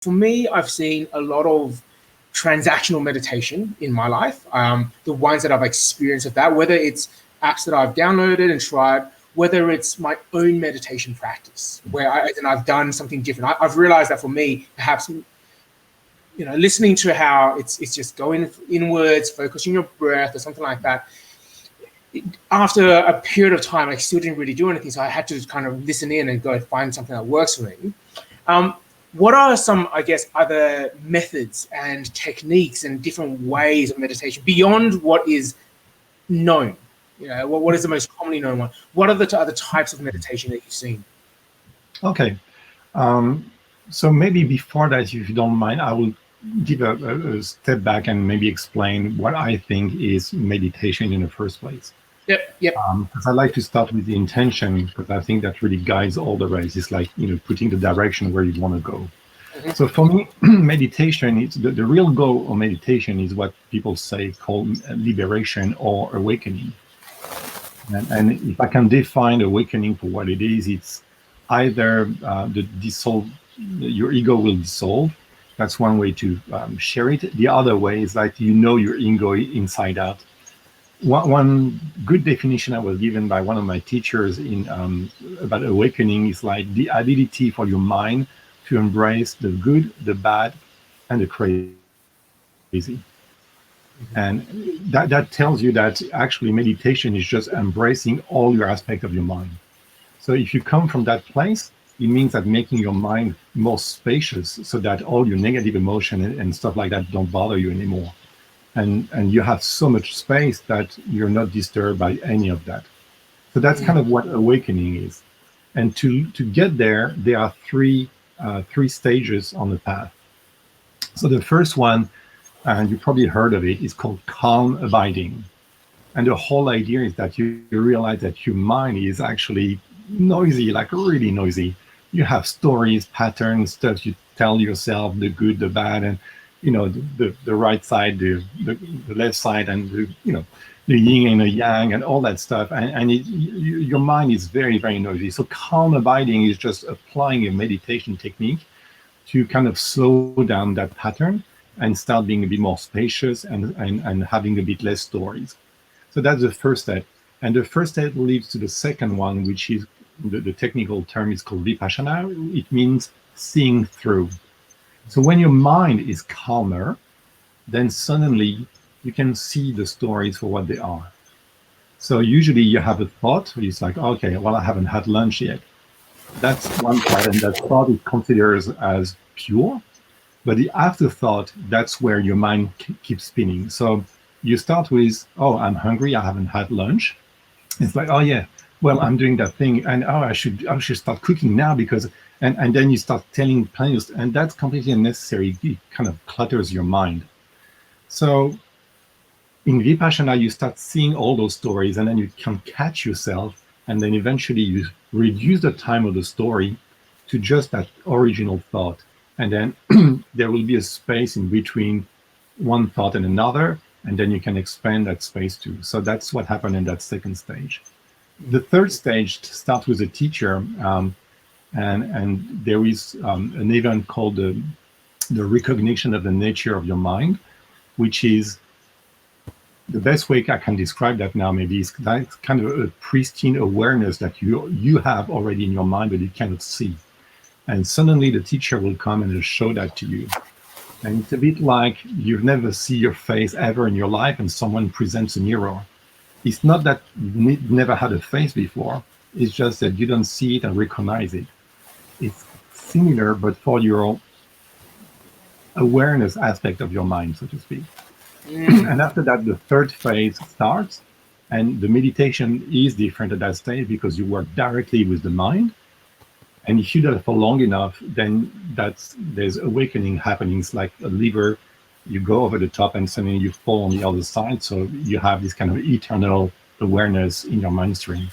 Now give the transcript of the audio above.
For me, I've seen a lot of transactional meditation in my life. The ones that I've experienced of that, whether it's apps that I've downloaded and tried, whether it's my own meditation practice, where I've done something different. I've realized that for me, perhaps, listening to how it's just going inwards, focusing your breath or something like that. After a period of time, I still didn't really do anything, so I had to kind of listen in and go find something that works for me. What are some, I guess, other methods and techniques and different ways of meditation beyond what is known? What is the most commonly known one? What are the other types of meditation that you've seen? Okay. So maybe before that, if you don't mind, I will give a step back and maybe explain what I think is meditation in the first place. Yep. Because I like to start with the intention, because I think that really guides all the rest. It's like, putting the direction where you want to go. Mm-hmm. So for me, meditation, it's the real goal of meditation is what people say called liberation or awakening. And if I can define awakening for what it is, it's either your ego will dissolve. That's one way to share it. The other way is like your ego inside out. One good definition I was given by one of my teachers about awakening is like the ability for your mind to embrace the good, the bad, and the crazy. And that tells you that actually meditation is just embracing all your aspects of your mind. So if you come from that place, it means that making your mind more spacious so that all your negative emotion and stuff like that don't bother you anymore. And you have so much space that you're not disturbed by any of that. So that's kind of what awakening is. And to get there are three stages on the path. So the first one, and you probably heard of it, is called calm abiding. And the whole idea is that you realize that your mind is actually noisy, like really noisy. You have stories, patterns, stuff you tell yourself, the good, the bad, and the right side, the left side, and the yin and the yang, and all that stuff. And your mind is very, very noisy. So calm abiding is just applying a meditation technique to kind of slow down that pattern and start being a bit more spacious and having a bit less stories. So that's the first step. And the first step leads to the second one, which is the technical term is called vipassana. It means seeing through. So when your mind is calmer, then suddenly you can see the stories for what they are. So usually you have a thought, it's like, okay, well, I haven't had lunch yet. That's one part, and that thought is considered as pure. But the afterthought, that's where your mind keeps spinning. So you start with, oh, I'm hungry, I haven't had lunch. It's like, oh yeah, well, I'm doing that thing, and I should start cooking now because, and then you start telling plans, and that's completely unnecessary. It kind of clutters your mind. So in Vipassana, you start seeing all those stories, and then you can catch yourself, and then eventually you reduce the time of the story to just that original thought. And then there will be a space in between one thought and another, and then you can expand that space too. So that's what happened in that second stage. The third stage starts with a teacher, and there is an event called the recognition of the nature of your mind, which is the best way I can describe that now maybe is that's kind of a pristine awareness that you have already in your mind, but you cannot see. And suddenly the teacher will come and will show that to you. And it's a bit like you've never seen your face ever in your life and someone presents a mirror. It's not that you've never had a face before. It's just that you don't see it and recognize it. It's similar, but for your awareness aspect of your mind, so to speak. And after that, the third phase starts. And the meditation is different at that stage because you work directly with the mind. And if you do that for long enough, then there's awakening happenings like a lever. You go over the top and suddenly you fall on the other side. So you have this kind of eternal awareness in your mind stream.